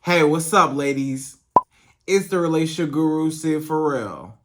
Hey, what's up, ladies? It's the relationship guru, Sydd Ferrell.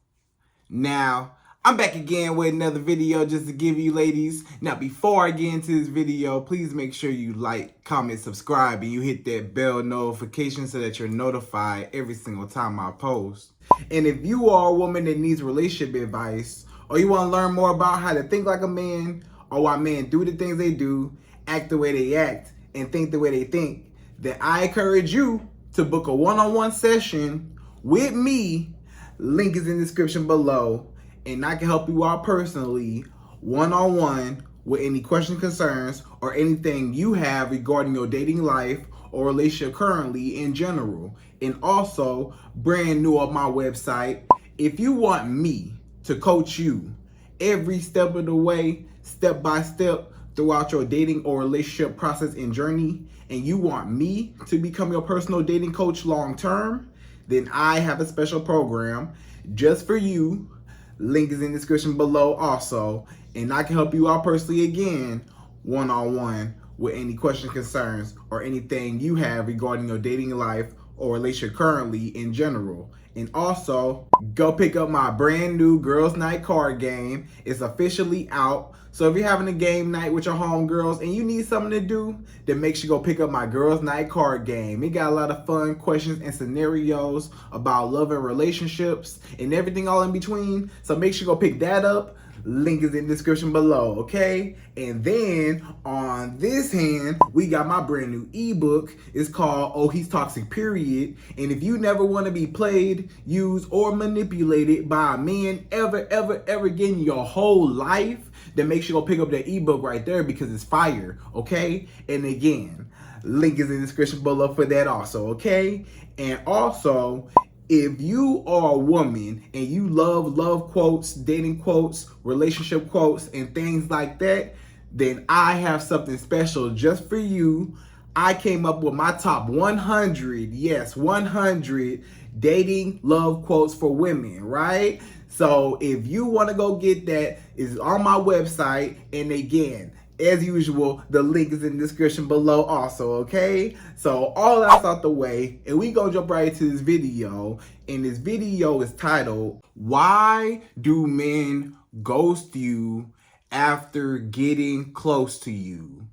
Now, I'm back again with another video just to give you ladies. Now, before I get into this video, please make sure you like, comment, subscribe, and you hit that bell notification so that you're notified every single time I post. And if you are a woman that needs relationship advice, or you want to learn more about how to think like a man, or why men do the things they do, act the way they act, and think the way they think, then I encourage you to book a one-on-one session with me. Link is in the description below, and I can help you out personally, one-on-one, with any questions, concerns, or anything you have regarding your dating life or relationship currently in general. And also, brand new on my website, if you want me to coach you every step of the way, step by step, throughout your dating or relationship process and journey, and you want me to become your personal dating coach long term, then I have a special program just for you. Link is in the description below also, and I can help you out personally again, one-on-one, with any questions, concerns, or anything you have regarding your dating life or relationship currently in general. And also, go pick up my brand new Girls Night card game. It's officially out. So if you're having a game night with your homegirls and you need something to do, then make sure you go pick up my Girls Night card game. It got a lot of fun questions and scenarios about love and relationships and everything all in between. So make sure you go pick that up. Link is in the description below, okay? And then on this hand, we got my brand new ebook. It's called Oh He's Toxic Period. And if you never want to be played, used, or manipulated by a man ever again in your whole life, then make sure you go pick up that ebook right there because it's fire, okay? And again, link is in the description below for that also, okay? And also, if you are a woman and you love quotes, dating quotes, relationship quotes, and things like that, then I have something special just for you. I came up with my top 100, yes, 100 dating love quotes for women, right? So if you want to go get that, it's on my website. And again, as usual, the link is in the description below also, okay? So all that's out the way, and we gonna jump right into this video. And this video is titled, Why Do Men Ghost You After Getting Close to You?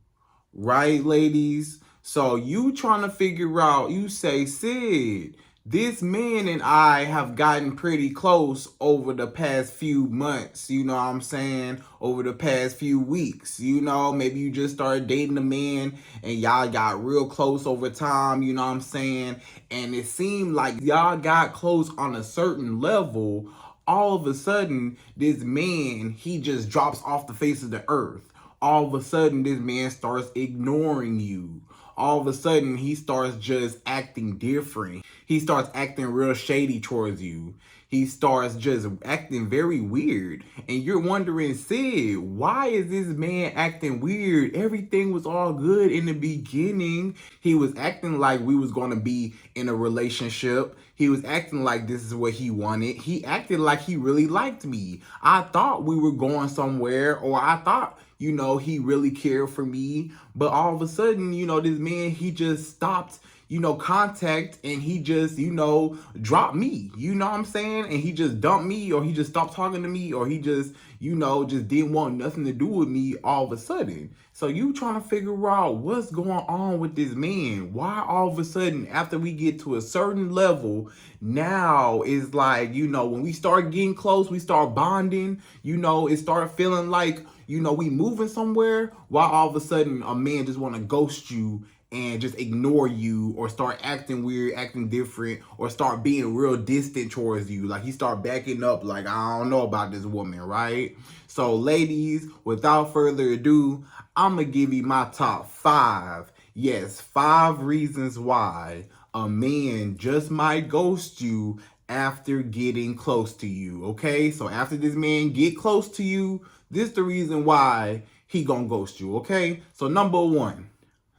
Right, ladies? So you trying to figure out, you say, Sydd, this man and I have gotten pretty close over the past few months, you know what I'm saying? Over the past few weeks, you know, maybe you just started dating a man and y'all got real close over time, you know what I'm saying? And it seemed like y'all got close on a certain level. All of a sudden, this man, he just drops off the face of the earth. All of a sudden, this man starts ignoring you. All of a sudden, he starts just acting different. He starts acting real shady towards you. He starts just acting very weird. And you're wondering, Sydd, why is this man acting weird? Everything was all good in the beginning. He was acting like we was going to be in a relationship. He was acting like this is what he wanted. He acted like he really liked me. I thought we were going somewhere, or I thought, you know, he really cared for me. But all of a sudden, you know, this man, he just stopped, you know, contact, and he just, you know, dropped me, you know what I'm saying? And he just dumped me, or he just stopped talking to me, or he just, you know, just didn't want nothing to do with me all of a sudden. So you trying to figure out what's going on with this man. Why all of a sudden, after we get to a certain level, now it's like, you know, when we start getting close, we start bonding, you know, it started feeling like, you know, we moving somewhere, while all of a sudden a man just want to ghost you and just ignore you, or start acting weird, acting different, or start being real distant towards you. Like he start backing up, like, I don't know about this woman, right? So ladies, without further ado, I'm going to give you my top 5. Yes, 5 reasons why a man just might ghost you after getting close to you, okay? So after this man get close to you, this is the reason why he gonna ghost you, okay? So number 1,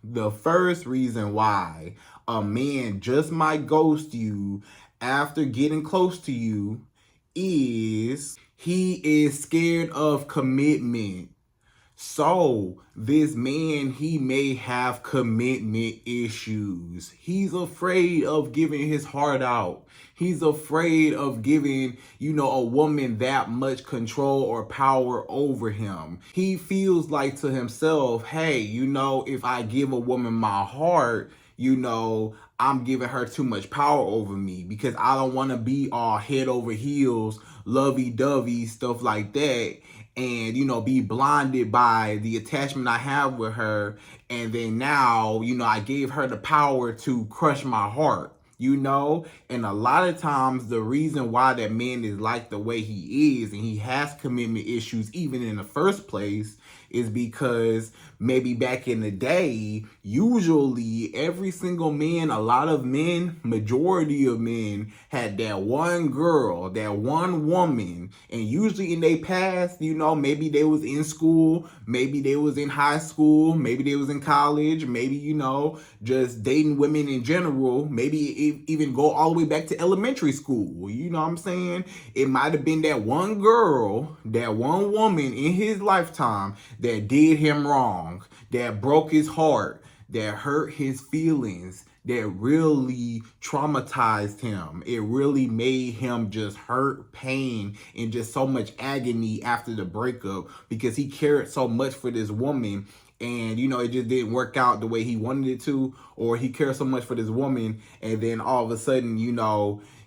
the first reason why a man just might ghost you after getting close to you is he is scared of commitment. So this man, he may have commitment issues. He's afraid of giving his heart out. He's afraid of giving, a woman that much control or power over him. He feels like to himself, hey, if I give a woman my heart, I'm giving her too much power over me, because I don't want to be all head over heels, lovey-dovey, stuff like that, and be blinded by the attachment I have with her. And then now, I gave her the power to crush my heart. And a lot of times the reason why that man is like the way he is and he has commitment issues even in the first place is because maybe back in the day, usually every single man, a lot of men, majority of men had that one girl, that one woman. And usually in their past, maybe they was in school, maybe they was in high school, maybe they was in college, maybe, just dating women in general, maybe even go all the way back to elementary school. You know what I'm saying? It might have been that one girl, that one woman in his lifetime that did him wrong, that broke his heart, that hurt his feelings, that really traumatized him. It really made him just hurt, pain, and just so much agony after the breakup, because he cared so much for this woman. And, it just didn't work out the way he wanted it to, or he cared so much for this woman, and then all of a sudden,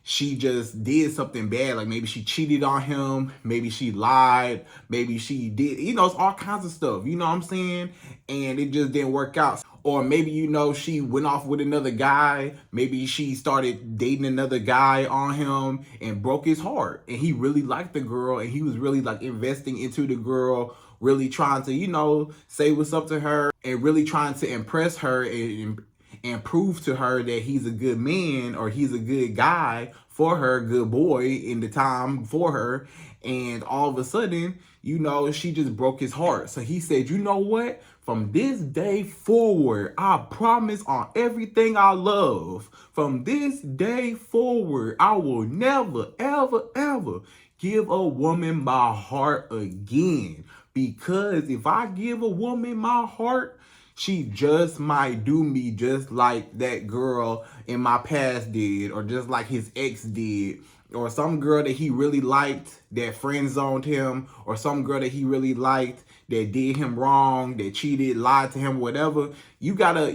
she just did something bad. Like maybe she cheated on him, maybe she lied, maybe she did, it's all kinds of stuff, you know what I'm saying? And it just didn't work out. Or maybe, she went off with another guy. Maybe she started dating another guy on him and broke his heart. And he really liked the girl, and he was really like investing into the girl, really trying to, say what's up to her, and really trying to impress her and prove to her that he's a good man, or he's a good guy for her, good boy in the time for her. And all of a sudden, she just broke his heart. So he said, you know what? From this day forward, I promise on everything I love, from this day forward, I will never, ever, ever give a woman my heart again. Because if I give a woman my heart, she just might do me just like that girl in my past did, or just like his ex did, or some girl that he really liked that friend zoned him, or some girl that he really liked that did him wrong, that cheated, lied to him, whatever. You gotta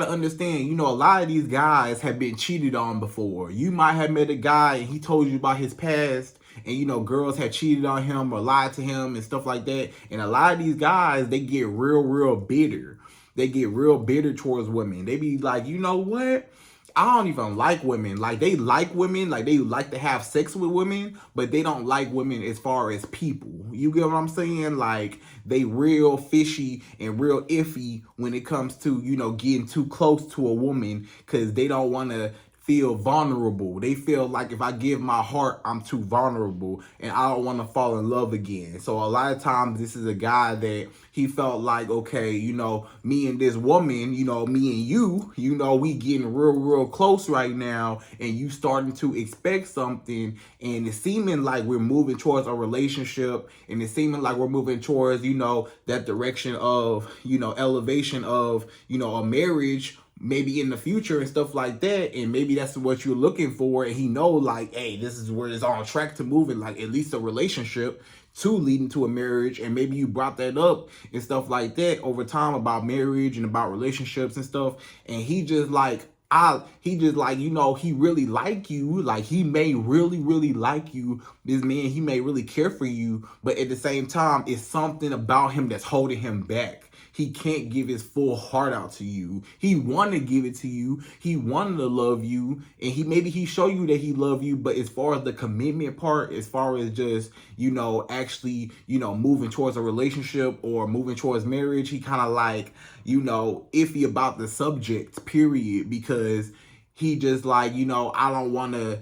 understand, a lot of these guys have been cheated on before. You might have met a guy and he told you about his past, and girls had cheated on him or lied to him and stuff like that. And a lot of these guys, they get real bitter. They get real bitter towards women. They be like, you know what? I don't even like women. Like, they like women, like they like to have sex with women, but they don't like women as far as people. You get what I'm saying? Like, they real fishy and real iffy when it comes to, getting too close to a woman, because they don't want to feel vulnerable. They feel like if I give my heart, I'm too vulnerable and I don't want to fall in love again. So a lot of times this is a guy that he felt like, okay, me and this woman, me and you, we getting real close right now, and you starting to expect something, and it's seeming like we're moving towards a relationship, and it's seeming like we're moving towards, that direction of, elevation of, a marriage, maybe in the future and stuff like that. And maybe that's what you're looking for, and he know like, hey, this is where it's on track to moving, like at least a relationship to leading to a marriage. And maybe you brought that up and stuff like that over time about marriage and about relationships and stuff, and he just like, he really like you. Like, he may really like you, this man, he may really care for you, but at the same time, it's something about him that's holding him back. He can't give his full heart out to you. He want to give it to you. He wanted to love you, and he show you that he love you. But as far as the commitment part, as far as just, actually, moving towards a relationship or moving towards marriage, he kind of like, iffy about the subject, period, because he just like, I don't want to,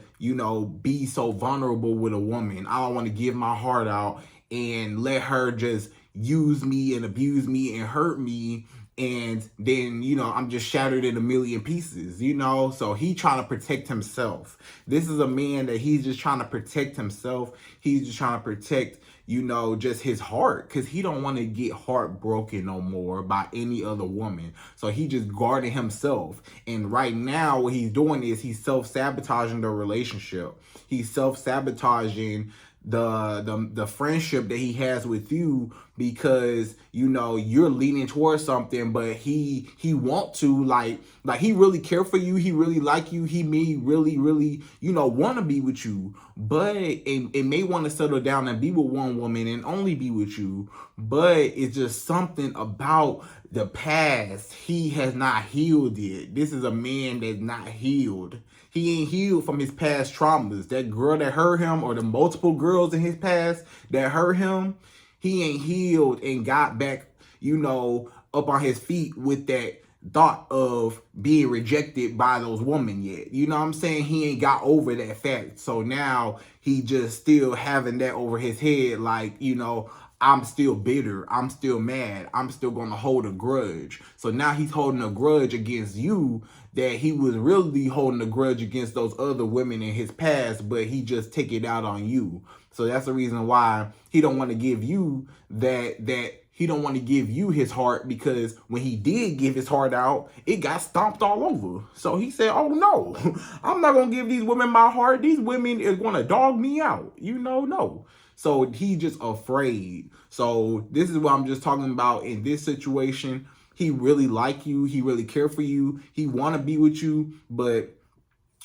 be so vulnerable with a woman. I don't want to give my heart out and let her just use me and abuse me and hurt me and then, you know, I'm just shattered in a million pieces, you know? So he trying to protect himself. This is a man that he's just trying to protect himself. He's just trying to protect, you know, just his heart, because he don't want to get heartbroken no more by any other woman. So he just guarding himself. And right now what he's doing is he's self-sabotaging the relationship. He's self-sabotaging the friendship that he has with you, because, you know, you're leaning towards something, but he want to, like he really care for you, he really like you, he may really, you know, want to be with you, but it may want to settle down and be with one woman and only be with you, but it's just something about the past. He has not healed it. This is a man that's not healed. He ain't healed from his past traumas. That girl that hurt him, or the multiple girls in his past that hurt him, he ain't healed and got back, you know, up on his feet with that thought of being rejected by those women yet. You know what I'm saying? He ain't got over that fact. So now he just still having that over his head, like, you know, I'm still bitter, I'm still mad, I'm still gonna hold a grudge. So now he's holding a grudge against you that he was really holding a grudge against those other women in his past, but he just take it out on you. So that's the reason why he don't want to give you that he don't want to give you his heart, because when he did give his heart out, it got stomped all over. So he said, oh no, I'm not going to give these women my heart. These women is going to dog me out. You know, no. So he just afraid. So this is what I'm just talking about in this situation. He really like you. He really care for you. He want to be with you, but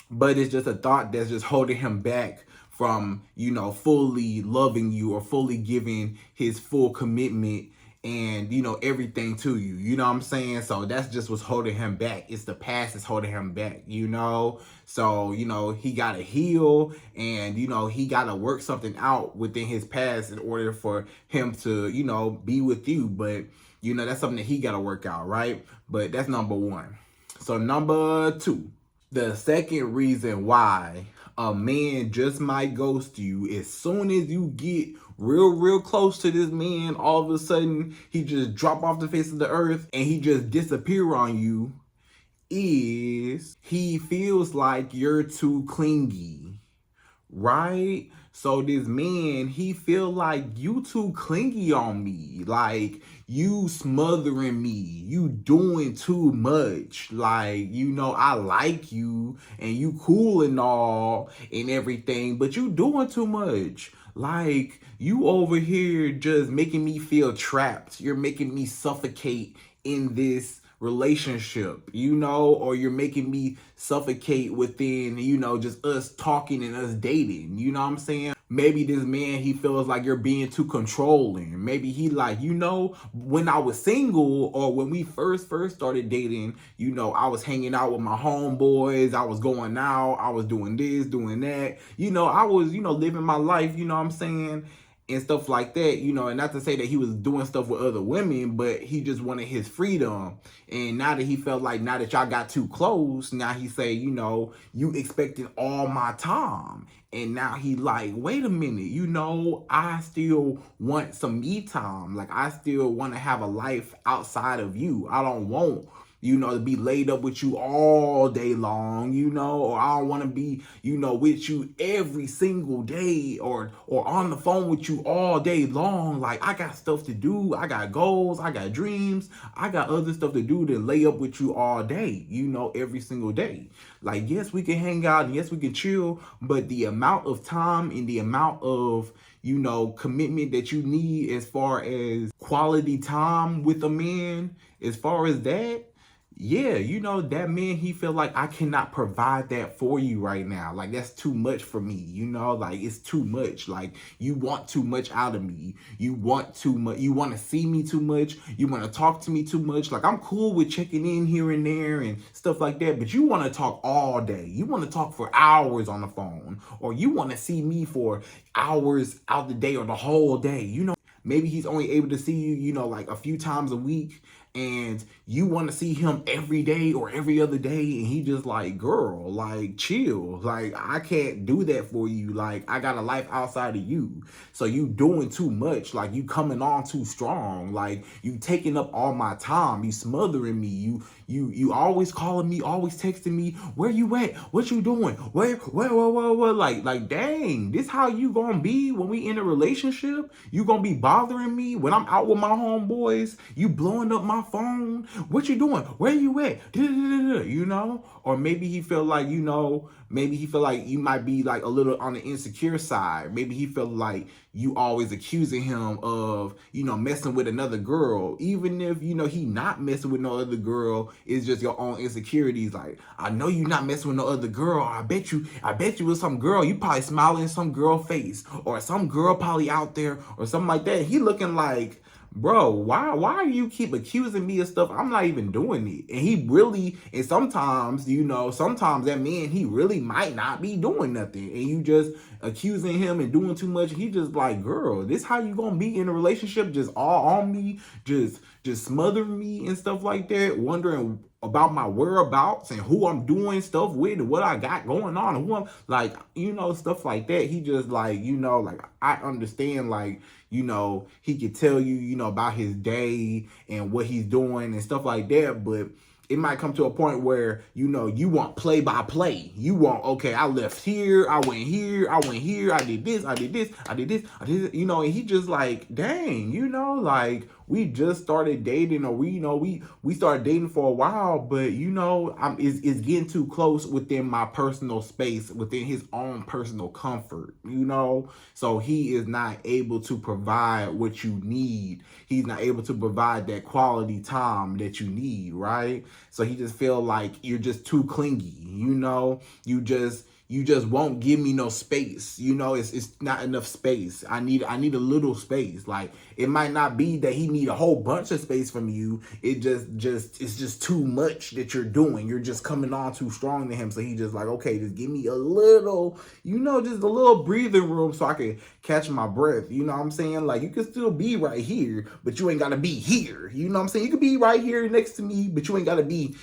it's just a thought that's just holding him back from, you know, fully loving you or fully giving his full commitment and, you know, everything to you. You know what I'm saying? So that's just what's holding him back. It's the past that's holding him back, you know? So, you know, he got to heal, and, you know, he got to work something out within his past in order for him to, you know, be with you. But, you know, that's something that he got to work out, right? But that's number one. So number two, the second reason why a man just might ghost you, as soon as you get real close to this man, all of a sudden he just drop off the face of the earth and he just disappear on you, is he feels like you're too clingy, right? So this man, he feel like you too clingy on me, like you smothering me, you doing too much. Like, you know, I like you and you cool and all and everything, but you doing too much. Like, you over here just making me feel trapped. You're making me suffocate in this relationship, you know, or you're making me suffocate within, you know, just us talking and us dating. You know what I'm saying? Maybe this man, he feels like you're being too controlling. Maybe he like, you know, when I was single, or when we first started dating, you know, I was hanging out with my homeboys, I was going out, I was doing this, doing that, you know, I was, you know, living my life, you know what I'm saying? And stuff like that, you know, and not to say that he was doing stuff with other women, but he just wanted his freedom. And now that he felt like, now that y'all got too close, now he say, you know, you expected all my time. And now he like, wait a minute, you know, I still want some me time. Like, I still want to have a life outside of you. I don't want, you know, to be laid up with you all day long, you know, or I don't want to be, you know, with you every single day, or on the phone with you all day long. Like, I got stuff to do. I got goals. I got dreams. I got other stuff to do than lay up with you all day, you know, every single day. Like, yes, we can hang out and yes, we can chill, but the amount of time and the amount of, you know, commitment that you need as far as quality time with a man, as far as that, yeah, you know, that man, he feel like I cannot provide that for you right now. Like, that's too much for me, you know, like, it's too much. Like, you want too much out of me. You want too much. You want to see me too much. You want to talk to me too much. Like, I'm cool with checking in here and there and stuff like that, but you want to talk all day. You want to talk for hours on the phone, or you want to see me for hours out the day or the whole day, you know. Maybe he's only able to see you, you know, like a few times a week, and you want to see him every day or every other day, and he just like, girl, like, chill. Like, I can't do that for you. Like, I got a life outside of you. So you doing too much. Like, you coming on too strong. Like, you taking up all my time. You smothering me. You always calling me, always texting me. Where you at? What you doing? Where? Like, dang, this how you gonna be when we in a relationship? You gonna be bothering me when I'm out with my homeboys? You blowing up my phone? What you doing? Where you at? You know? Or maybe he feel like, you know, maybe he feel like you might be like a little on the insecure side. Maybe he feel like you always accusing him of, you know, messing with another girl. Even if, you know, he not messing with no other girl, it's just your own insecurities. Like, I know you not messing with no other girl. I bet you with some girl. You probably smiling in some girl face. Or some girl probably out there or something like that. He looking like, bro, why do you keep accusing me of stuff? I'm not even doing it. And he really, and sometimes, you know, sometimes that man, he really might not be doing nothing. And you just accusing him and doing too much. He just like, girl, this how you gonna be in a relationship? Just all on me, just smothering me and stuff like that, wondering about my whereabouts and who I'm doing stuff with and what I got going on and who I'm like, you know, stuff like that. He just like, you know, like, I understand, like, you know, he could tell you, you know, about his day and what he's doing and stuff like that, but it might come to a point where, you know, you want play by play. You want, okay, I left here, I went here, I did this, I did this, you know, and he just like, dang, you know, like, we just started dating, or we, you know, we started dating for a while, but, you know, it's getting too close within my personal space, within his own personal comfort, you know? So he is not able to provide what you need. He's not able to provide that quality time that you need, right? So he just feel like you're just too clingy, you know? You just won't give me no space. You know, it's not enough space. I need a little space. Like, it might not be that he need a whole bunch of space from you. It's just too much that you're doing. You're just coming on too strong to him. So he just like, okay, just give me a little, you know, just a little breathing room so I can catch my breath. You know what I'm saying? Like, you can still be right here, but you ain't gotta be here. You know what I'm saying? You could be right here next to me, but you ain't gotta be,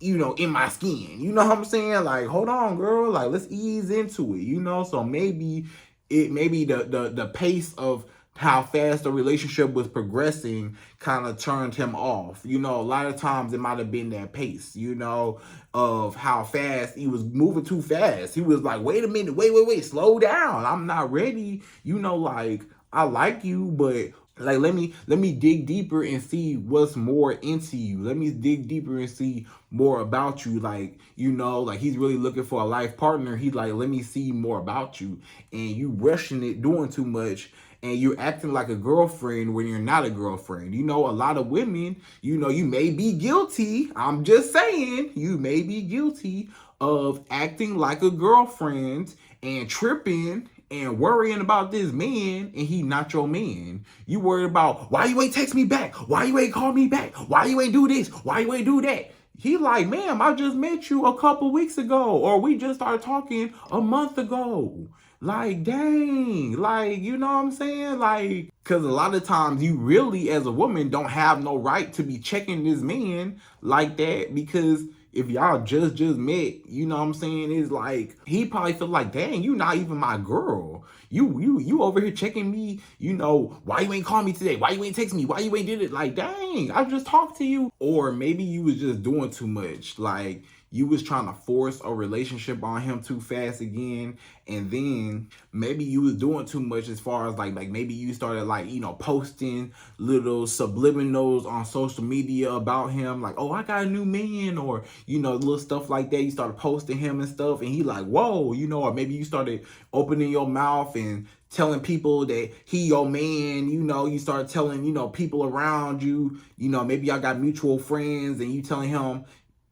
you know, in my skin. You know what I'm saying? Like, hold on, girl. Like, let's ease into it, you know? So maybe the pace of how fast the relationship was progressing kind of turned him off. You know, a lot of times it might have been that pace, you know, of how fast he was moving too fast. He was like, wait a minute, wait, slow down. I'm not ready. You know, like, I like you, but like, let me dig deeper and see what's more into you. Let me dig deeper and see more about you. Like, you know, like, he's really looking for a life partner. He's like, let me see more about you. And you rushing it, doing too much. And you're acting like a girlfriend when you're not a girlfriend. You know, a lot of women, you know, you may be guilty. I'm just saying, you may be guilty of acting like a girlfriend and tripping and worrying about this man, and he not your man. You worried about, why you ain't text me back? Why you ain't call me back? Why you ain't do this? Why you ain't do that? He like, ma'am, I just met you a couple weeks ago, or we just started talking a month ago. Like, dang, like, you know what I'm saying? Like, because a lot of times you really, as a woman, don't have no right to be checking this man like that, because if y'all just met, you know what I'm saying? It's like, he probably feel like, dang, you not even my girl. You over here checking me, you know, why you ain't call me today? Why you ain't text me? Why you ain't did it? Like, dang, I just talked to you. Or maybe you was just doing too much. Like, you was trying to force a relationship on him too fast again. And then maybe you was doing too much as far as like maybe you started like, you know, posting little subliminals on social media about him. Like, oh, I got a new man, or, you know, little stuff like that. You started posting him and stuff. And he like, whoa, you know, or maybe you started opening your mouth and telling people that he your man. You know, you start telling, you know, people around you, you know, maybe y'all got mutual friends, and you telling him,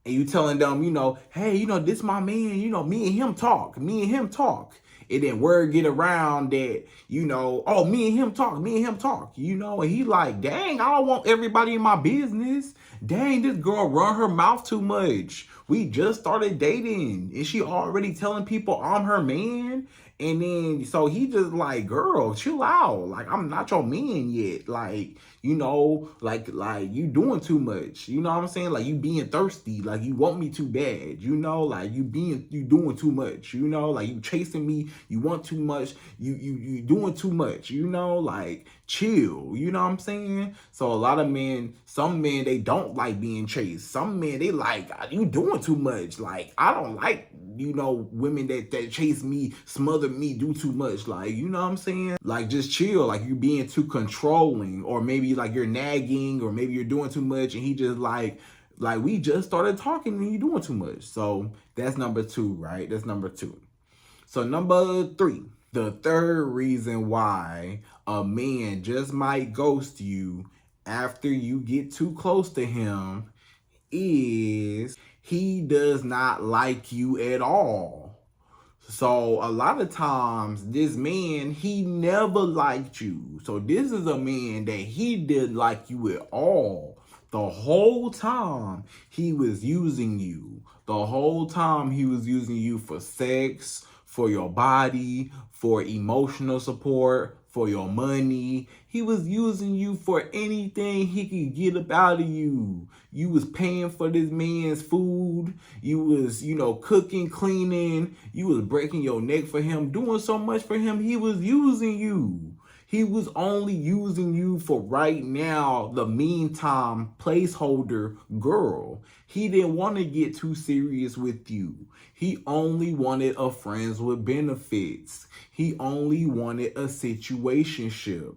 and you telling them, you know, hey, you know, this my man, you know, me and him talk. And then word get around that, you know, oh, me and him talk, you know, and he like, dang, I don't want everybody in my business. Dang, this girl run her mouth too much. We just started dating, and she already telling people I'm her man. And then, so he just like, girl, chill out. Like, I'm not your man yet. Like, you know, like you doing too much. You know what I'm saying? Like, you being thirsty. Like, you want me too bad. You know, like you doing too much. You know, like you chasing me. You want too much. You doing too much. You know, like chill. You know what I'm saying? So a lot of men, some men, they don't like being chased. Some men, they like, you doing too much. Like, I don't like, you know, women that chase me, smother me, do too much. Like, you know what I'm saying? Like, just chill. Like, you being too controlling, or maybe like you're nagging, or maybe you're doing too much, and he just like we just started talking and you doing too much. So that's number 2, right? That's number 2. So number 3, the third reason why a man just might ghost you after you get too close to him is he does not like you at all. So a lot of times this man, he never liked you. So this is a man that he didn't like you at all. The whole time he was using you. The whole time he was using you for sex, for your body, for emotional support, for your money. He was using you for anything he could get up out of you. You was paying for this man's food. You was, you know, cooking, cleaning. You was breaking your neck for him, doing so much for him. He was using you. He was only using you for right now, the meantime placeholder girl. He didn't want to get too serious with you. He only wanted a friends with benefits. He only wanted a situationship.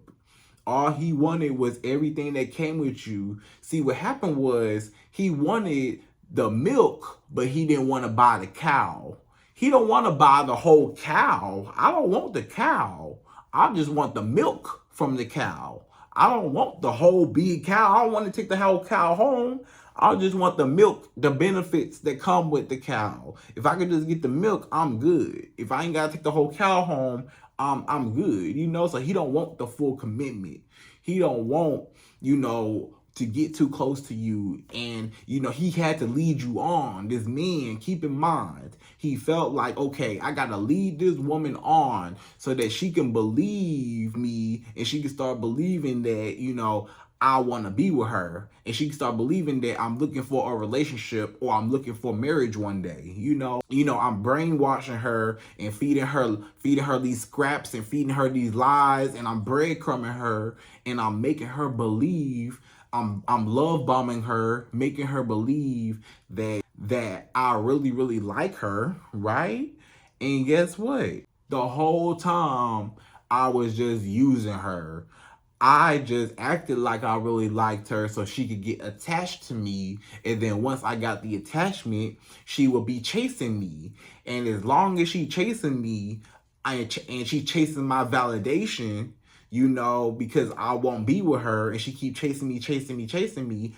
All he wanted was everything that came with you. See, what happened was he wanted the milk, but he didn't want to buy the cow. He don't want to buy the whole cow. I don't want the cow. I just want the milk from the cow. I don't want the whole big cow. I don't want to take the whole cow home. I just want the milk, the benefits that come with the cow. If I could just get the milk, I'm good. If I ain't gotta take the whole cow home, I'm good. You know, so he don't want the full commitment. He don't want, you know, to get too close to you. And, you know, he had to lead you on. This man, keep in mind, he felt like, okay, I got to lead this woman on so that she can believe me and she can start believing that, you know, I want to be with her. And she can start believing that I'm looking for a relationship or I'm looking for marriage one day. You know, I'm brainwashing her and feeding her these scraps and feeding her these lies, and I'm breadcrumbing her and I'm making her believe, I'm love bombing her, making her believe that I really, really like her, right? And guess what? The whole time I was just using her. I just acted like I really liked her so she could get attached to me. And then once I got the attachment, she would be chasing me. And as long as she chasing me, and she chasing my validation, you know, because I won't be with her, and she keep chasing me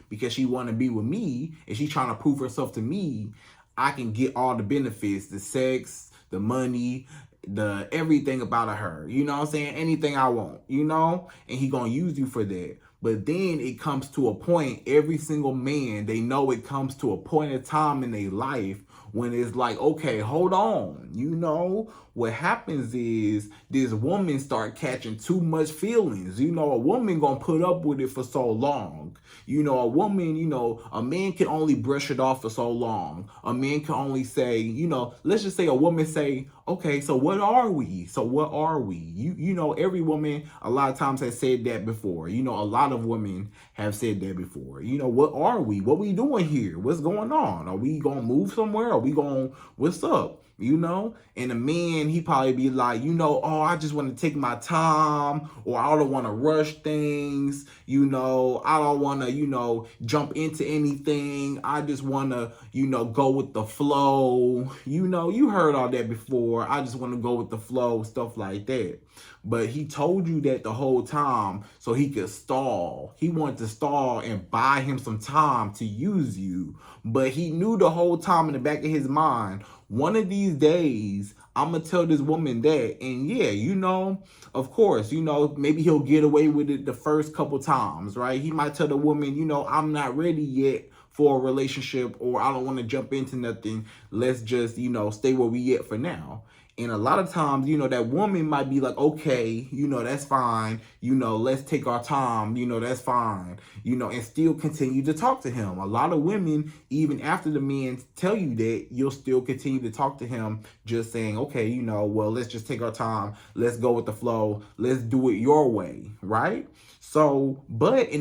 because she want to be with me, and she trying to prove herself to me, I can get all the benefits, the sex, the money, the everything about her. You know what I'm saying? Anything I want, you know? And he gonna use you for that. But then it comes to a point, every single man, they know it comes to a point in time in their life when it's like, okay, hold on. You know, what happens is this woman start catching too much feelings. You know, a woman gonna put up with it for so long. You know, a woman, you know, a man can only brush it off for so long. A man can only say, you know, let's just say a woman say, okay, so what are we? So what are we? You know, every woman a lot of times has said that before. You know, a lot of women have said that before. You know, what are we? What we doing here? What's going on? Are we gonna move somewhere? Are we gonna, what's up? You know, and a man, he probably be like, you know, oh, I just want to take my time, or I don't want to rush things. You know, I don't want to, you know, jump into anything. I just want to, you know, go with the flow. You know, you heard all that before. I just want to go with the flow, stuff like that. But he told you that the whole time so he could stall. He wanted to stall and buy him some time to use you. But he knew the whole time in the back of his mind, one of these days, I'm going to tell this woman that. And yeah, you know, of course, you know, maybe he'll get away with it the first couple times, right? He might tell the woman, you know, I'm not ready yet for a relationship, or I don't want to jump into nothing. Let's just, you know, stay where we at for now. And a lot of times, that woman might be like, okay, that's fine. Let's take our time. That's fine. And still continue to talk to him. A lot of women, even after the men tell you that, you'll still continue to talk to him, just saying, okay, well, let's just take our time. Let's go with the flow. Let's do it your way, right? So, but as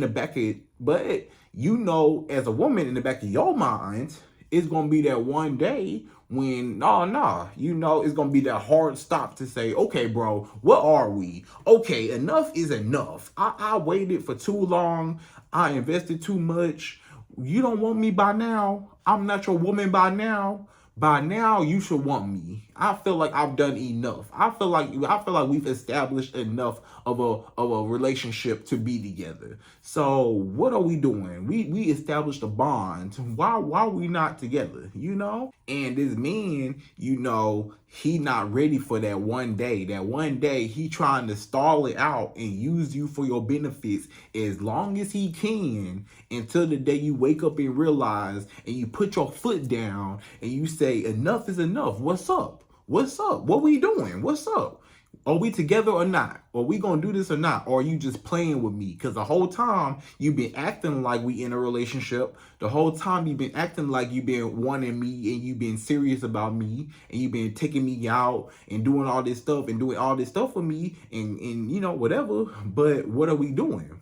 a woman, in the back of your mind, it's gonna be that one day when it's gonna be that hard stop to say, okay, bro, what are we? Okay, enough is enough. I waited for too long. I invested too much. You don't want me by now. I'm not your woman by now. By now, you should want me. I feel like I've done enough. I feel like we've established enough of a relationship to be together. So what are we doing? We established a bond. Why are we not together? And this man, he not ready for that one day. That one day he trying to stall it out and use you for your benefits as long as he can, until the day you wake up and realize, and you put your foot down and you say, enough is enough. What's up? What's up? What we doing? What's up? Are we together or not? Are we gonna do this or not? Or are you just playing with me? Because the whole time you've been acting like we in a relationship. The whole time you've been acting like you've been wanting me, and you've been serious about me, and you've been taking me out and doing all this stuff for me, and whatever. But what are we doing?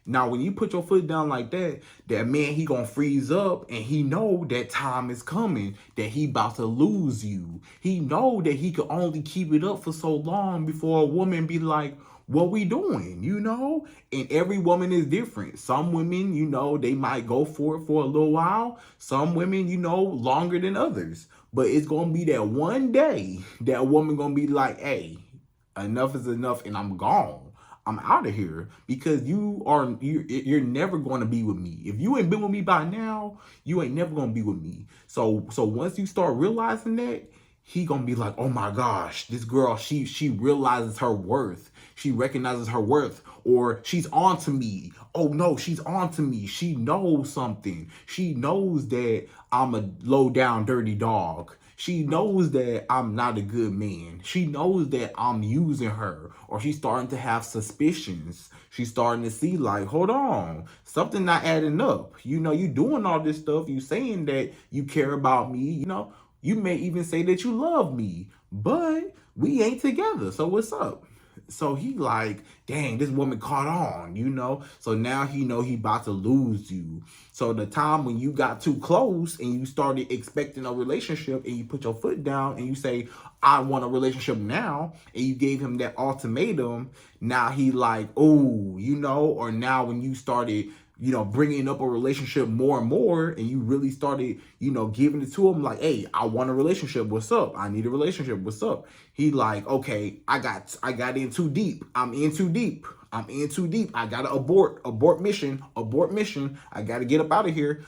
Now, when you put your foot down like that, that man, he gonna freeze up, and he know that time is coming, that he about to lose you. He know that he could only keep it up for so long before a woman be like, what we doing, And every woman is different. Some women, they might go for it for a little while. Some women, longer than others. But it's gonna be that one day that woman gonna be like, hey, enough is enough, and I'm gone. I'm out of here, because you're never going to be with me. If you ain't been with me by now, you ain't never going to be with me. So once you start realizing that, he going to be like, oh my gosh, this girl, she realizes her worth. She recognizes her worth, or she's on to me. Oh no, she's on to me. She knows something. She knows that I'm a low down dirty dog. She knows that I'm not a good man. She knows that I'm using her, or she's starting to have suspicions. She's starting to see like, hold on, something not adding up. You doing all this stuff. You saying that you care about me. You may even say that you love me, but we ain't together. So what's up? So he like, dang, this woman caught on, So now he about to lose you. So the time when you got too close and you started expecting a relationship, and you put your foot down and you say, I want a relationship now, and you gave him that ultimatum, now he like, oh, or now when you started, bringing up a relationship more and more, and you really started, giving it to him like, hey, I want a relationship. What's up? I need a relationship. What's up? He like, okay, I got in too deep. I'm in too deep. I gotta abort mission. I gotta get up out of here.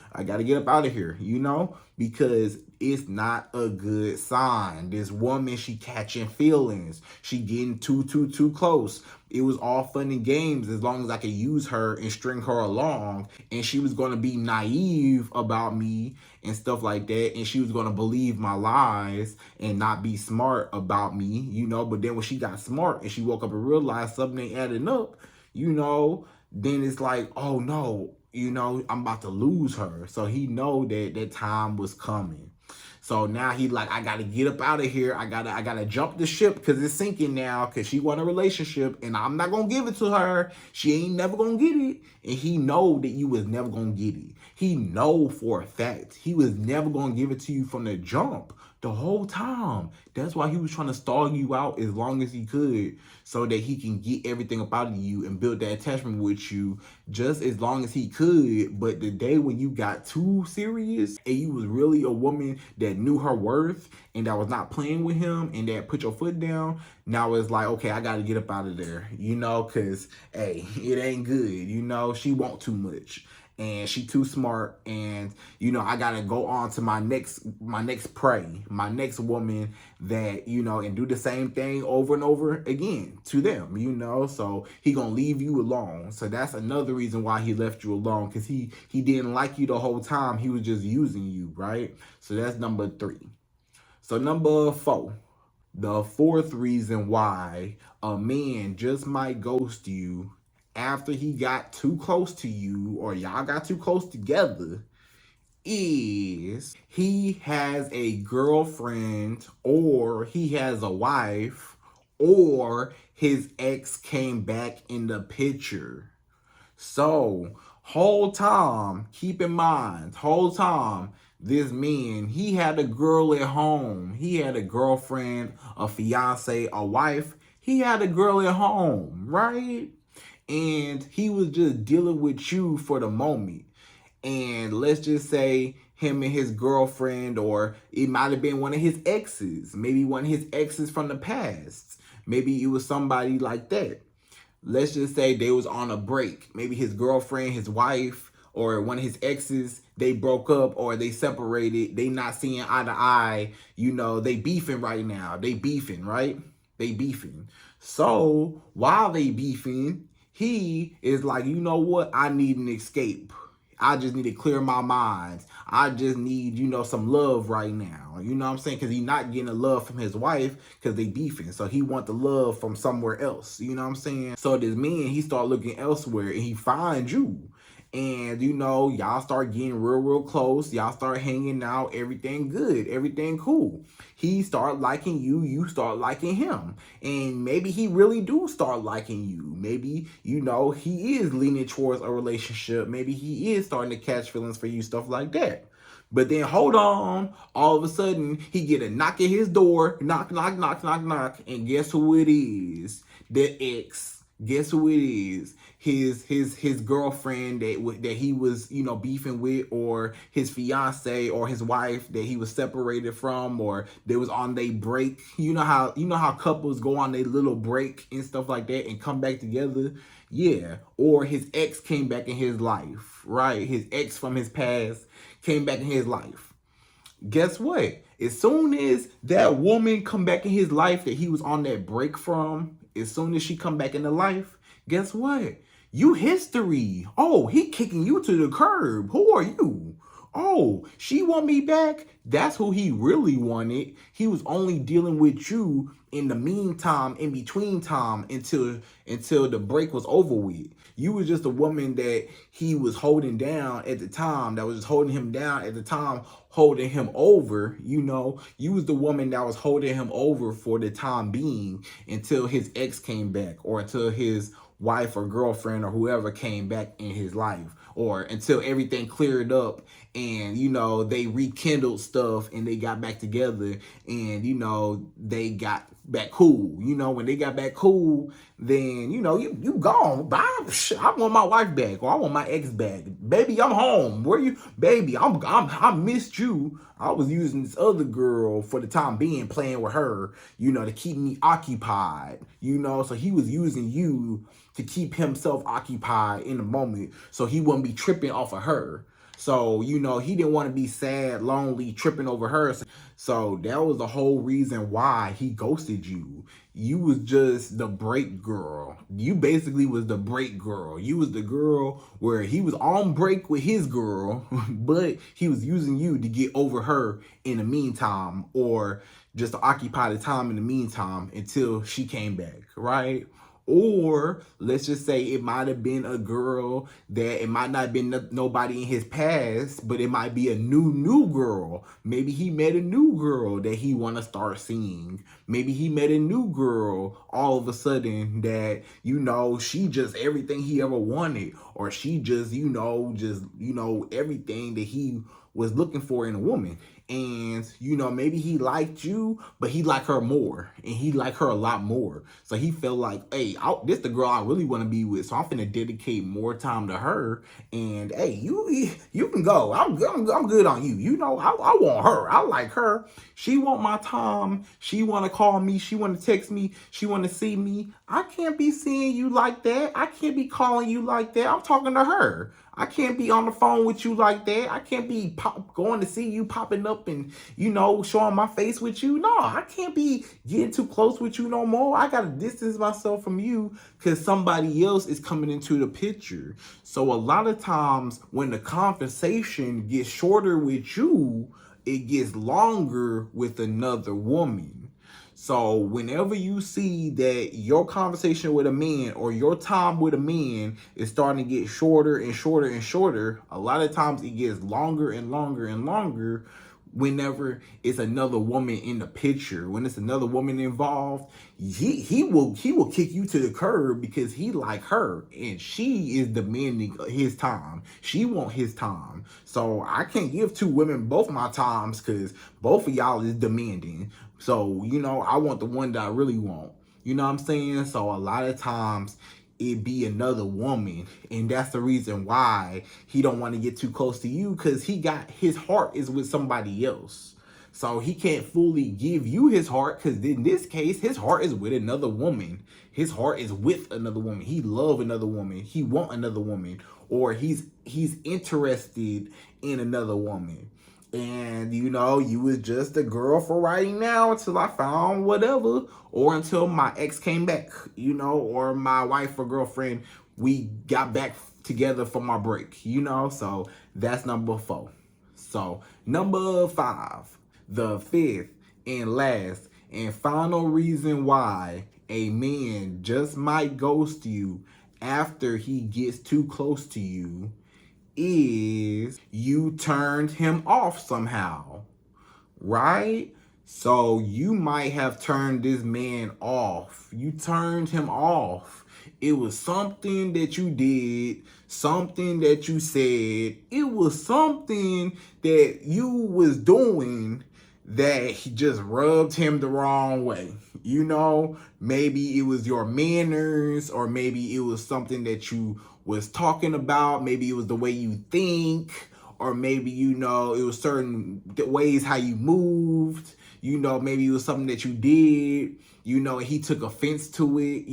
Because it's not a good sign. This woman, she catching feelings. She getting too close. It was all fun and games as long as I could use her and string her along. And she was going to be naive about me and stuff like that. And she was going to believe my lies and not be smart about me, But then when she got smart and she woke up and realized something ain't adding up, then it's like, oh no, I'm about to lose her. So he know that time was coming. So now he like, I gotta get up out of here. I gotta jump the ship because it's sinking now, because she want a relationship and I'm not gonna give it to her. She ain't never gonna get it. And he know that you was never gonna get it. He know for a fact he was never gonna give it to you from the jump. The whole time. That's why he was trying to stall you out as long as he could, so that he can get everything up out of you and build that attachment with you just as long as he could. But the day when you got too serious and you was really a woman that knew her worth and that was not playing with him and that put your foot down, now it's like, okay, I got to get up out of there, because, hey, it ain't good, she want too much. And she too smart, and I gotta go on to my next prey, my next woman that and do the same thing over and over again to them, So he gonna leave you alone. So that's another reason why he left you alone, because he didn't like you the whole time. He was just using you, right? So that's number 3. So number 4. The fourth reason why a man just might ghost you after he got too close to you or y'all got too close together is he has a girlfriend or he has a wife or his ex came back in the picture. So, whole time, keep in mind, whole time, this man, he had a girl at home. He had a girlfriend, a fiance, a wife. He had a girl at home, right? And he was just dealing with you for the moment. And let's just say him and his girlfriend, or it might have been one of his exes, maybe one of his exes from the past. Maybe it was somebody like that. Let's just say they was on a break. Maybe his girlfriend, his wife, or one of his exes, they broke up or they separated. They not seeing eye to eye. You know, they beefing right now. They beefing, right? They beefing. So while they beefing, he is like, you know what? I need an escape. I just need to clear my mind. I just need, some love right now. You know what I'm saying? Because he's not getting the love from his wife because they beefing. So he want the love from somewhere else. You know what I'm saying? So this man, he start looking elsewhere and he finds you. And, y'all start getting real, real close. Y'all start hanging out. Everything good. Everything cool. He start liking you. You start liking him. And maybe he really do start liking you. Maybe, he is leaning towards a relationship. Maybe he is starting to catch feelings for you. Stuff like that. But then hold on, all of a sudden he get a knock at his door, knock, knock, knock, knock, knock, and guess who it is? The ex. Guess who it is? His girlfriend that he was beefing with, or his fiance or his wife that he was separated from, or they was on their break. You know how couples go on their little break and stuff like that and come back together. Yeah, or his ex came back in his life, right? His ex from his past came back in his life. Guess what? As soon as that woman come back in his life that he was on that break from, as soon as she come back into life, guess what? You history. Oh, he kicking you to the curb. Who are you? Oh, she want me back? That's who he really wanted. He was only dealing with you in the meantime, in between time, until the break was over with. You was just a woman that he was holding down at the time, that was just holding him down at the time, holding him over. You was the woman that was holding him over for the time being until his ex came back, or until his wife or girlfriend or whoever came back in his life, or until everything cleared up and they rekindled stuff and they got back together and they got back cool. When they got back cool, then you gone. Bye. I want my wife back, or I want my ex back. Baby, I'm home. Where you? Baby, I missed you. I was using this other girl for the time being, playing with her, to keep me occupied, so he was using you to keep himself occupied in the moment so he wouldn't be tripping off of her. So, he didn't want to be sad, lonely, tripping over her. So that was the whole reason why he ghosted you. You was just the break girl. You basically was the break girl. You was the girl where he was on break with his girl, but he was using you to get over her in the meantime, or just to occupy the time in the meantime until she came back, right? Or let's just say it might have been a girl that it might not have been nobody in his past, but it might be a new girl. Maybe he met a new girl that he want to start seeing. Maybe he met a new girl all of a sudden that, she just everything he ever wanted, or she just, everything that he was looking for in a woman. And, maybe he liked you, but he liked her more. And he liked her a lot more. So he felt like, hey, this the girl I really want to be with. So I'm finna dedicate more time to her. And, hey, you can go. I'm good on you. I want her. I like her. She want my time. She want to call me. She want to text me. She want to see me. I can't be seeing you like that. I can't be calling you like that. I'm talking to her. I can't be on the phone with you like that. I can't be going to see you popping up and, showing my face with you. No, I can't be getting too close with you no more. I got to distance myself from you because somebody else is coming into the picture. So a lot of times when the conversation gets shorter with you, it gets longer with another woman. So whenever you see that your conversation with a man or your time with a man is starting to get shorter and shorter and shorter, a lot of times it gets longer and longer and longer whenever it's another woman in the picture. When it's another woman involved, he will kick you to the curb because he like her and she is demanding his time. She want his time. So I can't give two women both my times because both of y'all is demanding. So, I want the one that I really want. You know what I'm saying? So a lot of times it be another woman, and that's the reason why he don't want to get too close to you, because his heart is with somebody else. So he can't fully give you his heart, because in this case his heart is with another woman. His heart is with another woman. He love another woman. He want another woman, or he's interested in another woman. And you was just a girl for right now until I found whatever, or until my ex came back, or my wife or girlfriend, we got back together from our break, so that's number 4. So number 5, the 5th and last and final reason why a man just might ghost you after he gets too close to you is you turned him off somehow, right? So you might have turned this man off. You turned him off. It was something that you did, something that you said. It was something that you was doing that he just rubbed him the wrong way. Maybe it was your manners, or maybe it was something that you was talking about. Maybe it was the way you think, or maybe, it was certain ways how you moved. Maybe it was something that you did, and he took offense to it,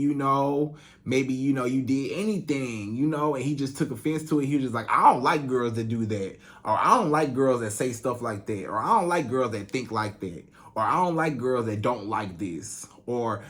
maybe, you did anything, and he just took offense to it. He was just like, I don't like girls that do that, or I don't like girls that say stuff like that, or I don't like girls that think like that, or I don't like girls that don't like this, or,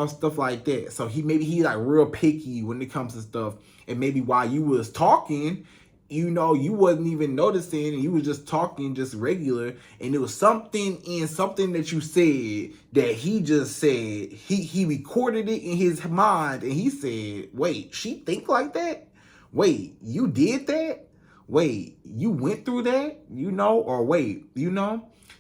stuff like that. So he like real picky when it comes to stuff. And maybe while you was talking, you wasn't even noticing, and you was just talking just regular, and it was something that you said that he just said, he recorded it in his mind, and he said, wait, she think like that? Wait, you did that? Wait, you went through that? Or wait,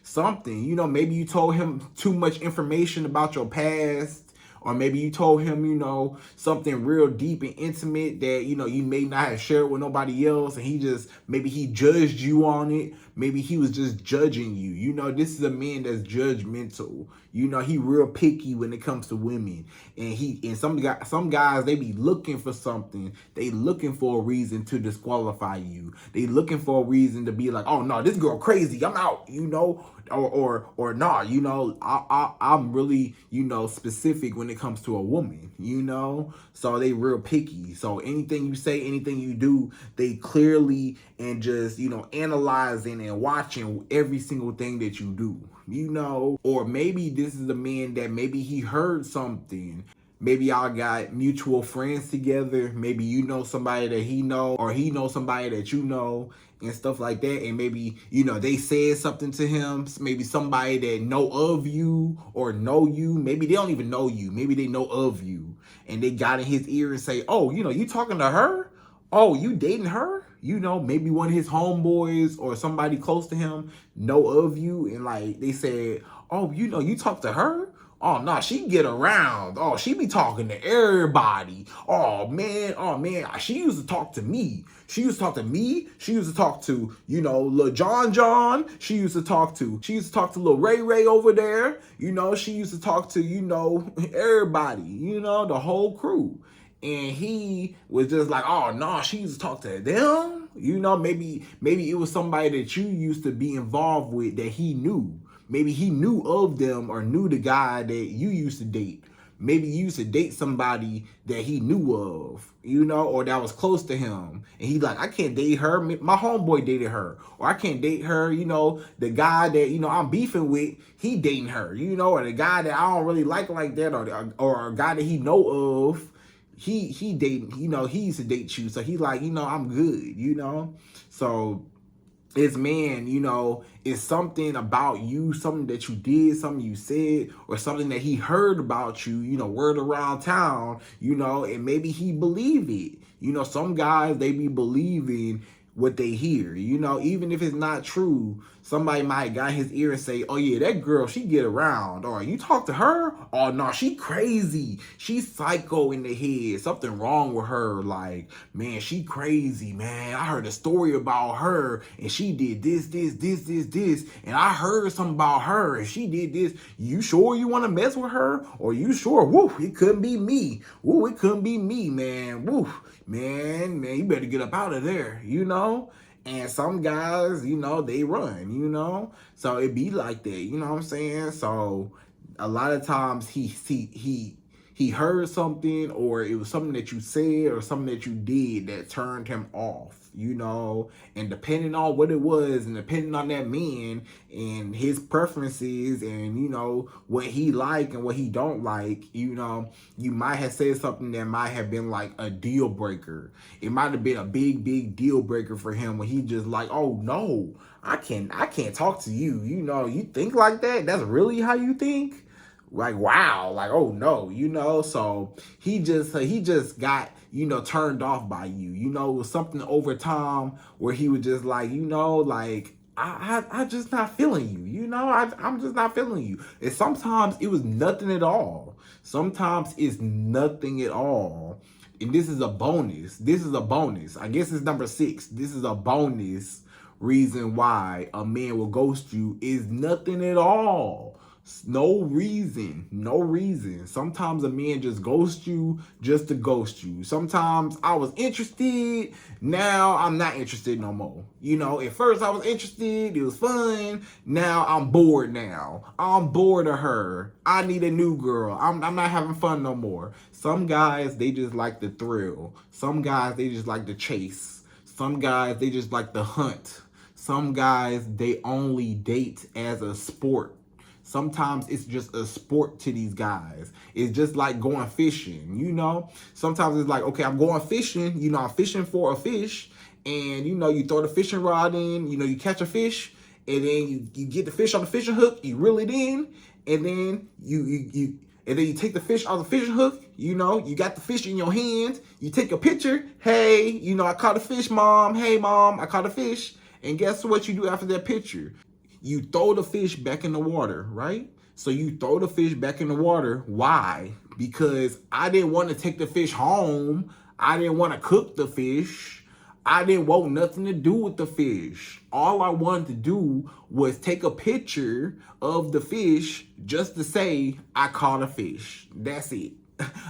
something, maybe you told him too much information about your past. Or maybe you told him, something real deep and intimate that, you may not have shared with nobody else. And maybe he judged you on it. Maybe he was just judging you. This is a man that's judgmental. He real picky when it comes to women. And some guys, they be looking for something. They looking for a reason to disqualify you. They looking for a reason to be like, oh no, this girl crazy, I'm out, or nah, I'm really, specific when it comes to a woman, so they real picky. So anything you say, anything you do, they clearly and just, analyzing and watching every single thing that you do, or maybe this is a man that maybe he heard something. Maybe y'all got mutual friends together. Maybe you know somebody that he know, or he knows somebody that you know, and stuff like that. And maybe, they said something to him. Maybe somebody that know of you or know you. Maybe they don't even know you. Maybe they know of you. And they got in his ear and say, oh, you talking to her? Oh, you dating her? Maybe one of his homeboys or somebody close to him know of you. And like they said, oh, you talk to her? Oh, no, she get around. Oh, she be talking to everybody. Oh, man. She used to talk to me. She used to talk to me. She used to talk to, Lil John. She used to talk to Lil Ray over there. She used to talk to, everybody, the whole crew. And he was just like, oh, no, she used to talk to them. Maybe it was somebody that you used to be involved with that he knew. Maybe he knew of them or knew the guy that you used to date. Maybe you used to date somebody that he knew of, or that was close to him. And he's like, I can't date her. My homeboy dated her. Or I can't date her, the guy that, I'm beefing with, he dating her, or the guy that I don't really like that, or a guy that he know of, he dating, he used to date you. So he like, I'm good, So This man, is something about you, something that you did, something you said, or something that he heard about you, word around town, and maybe he believed it. Some guys, they be believing what they hear, even if it's not true. Somebody might got his ear and say, oh yeah, that girl, she get around. Or you talk to her? Oh no, she crazy. She's psycho in the head. Something wrong with her. Like, man, she crazy, man. I heard a story about her and she did this. And I heard something about her and she did this. You sure you want to mess with her? Or you sure, woo, it couldn't be me. Woo, it couldn't be me, man. Woo, man, you better get up out of there, And some guys, they run, So it be like that, you know what I'm saying? So a lot of times he heard something, or it was something that you said or something that you did that turned him off, and depending on what it was and depending on that man and his preferences and, what he like and what he don't like, you might have said something that might have been like a deal breaker. It might have been a big deal breaker for him when he just like, oh no, I can't talk to you. You think like that? That's really how you think? Like, wow, like, oh no, so he just got, turned off by you, it was something over time where he was just like, like, I just not feeling you, I'm just not feeling you. And sometimes it was nothing at all. Sometimes it's nothing at all. And this is a bonus. I guess it's number 6. This is a bonus reason why a man will ghost you is nothing at all. No reason. Sometimes a man just ghosts you just to ghost you. Sometimes I was interested, now I'm not interested no more. At first I was interested, it was fun. Now I'm bored I'm bored of her. I need a new girl. I'm not having fun no more. Some guys, they just like the thrill. Some guys, they just like the chase. Some guys, they just like the hunt. Some guys, they only date as a sport. Sometimes it's just a sport to these guys. It's just like going fishing, Sometimes it's like, okay, I'm going fishing, I'm fishing for a fish. And, you throw the fishing rod in, you catch a fish. And then you get the fish on the fishing hook, you reel it in. And then you take the fish off the fishing hook, you got the fish in your hand. You take a picture. Hey, I caught a fish, mom. Hey, mom, I caught a fish. And guess what you do after that picture? You throw the fish back in the water, right? So you throw the fish back in the water. Why? Because I didn't want to take the fish home. I didn't want to cook the fish. I didn't want nothing to do with the fish. All I wanted to do was take a picture of the fish just to say, I caught a fish. That's it.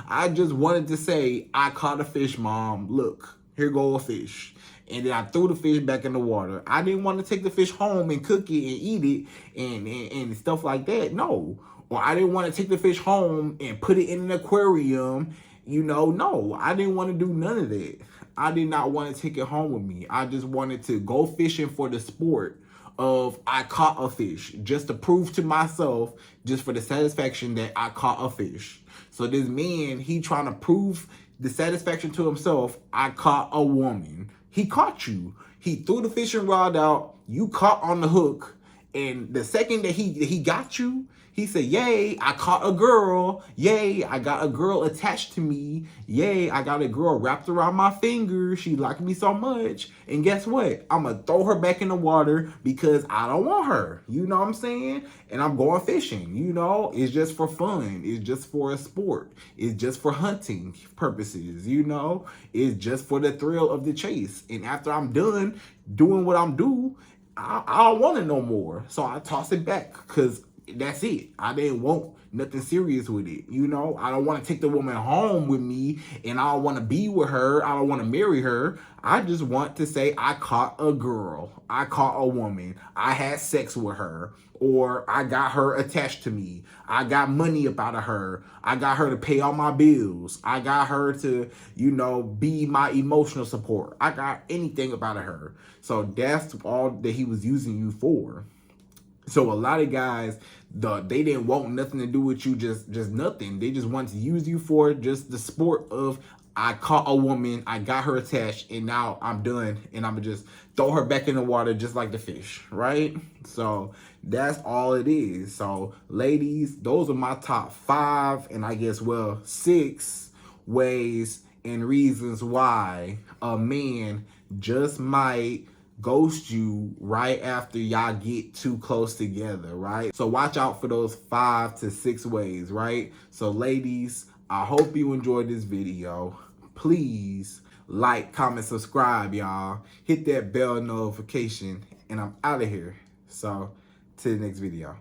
I just wanted to say, I caught a fish, mom. Look, here go a fish. And then I threw the fish back in the water. I didn't want to take the fish home and cook it and eat it and stuff like that. No. Or I didn't want to take the fish home and put it in an aquarium. No. I didn't want to do none of that. I did not want to take it home with me. I just wanted to go fishing for the sport of I caught a fish. Just to prove to myself, just for the satisfaction that I caught a fish. So this man, he trying to prove the satisfaction to himself, I caught a woman. He caught you. He threw the fishing rod out. You caught on the hook. And the second that he got you, he said, yay, I caught a girl. Yay, I got a girl attached to me. Yay, I got a girl wrapped around my finger. She liked me so much. And guess what? I'm going to throw her back in the water because I don't want her. You know what I'm saying? And I'm going fishing. It's just for fun. It's just for a sport. It's just for hunting purposes. It's just for the thrill of the chase. And after I'm done doing what I'm doing, I don't want it no more. So I toss it back because that's it. I didn't want nothing serious with it. I don't want to take the woman home with me and I don't want to be with her. I don't want to marry her. I just want to say I caught a girl. I caught a woman. I had sex with her, or I got her attached to me. I got money up out of her. I got her to pay all my bills. I got her to, be my emotional support. I got anything about her. So that's all that he was using you for. So a lot of guys, they didn't want nothing to do with you, just nothing. They just wanted to use you for just the sport of, I caught a woman, I got her attached, and now I'm done, and I'm gonna just throw her back in the water just like the fish, right? So that's all it is. So ladies, those are my top 5, and I guess, well, 6 ways and reasons why a man just might ghost you right after y'all get too close together, right? So watch out for those 5 to 6 ways, right? So ladies, I hope you enjoyed this video. Please like, comment, subscribe, y'all. Hit that bell notification, and I'm out of here. So to the next video.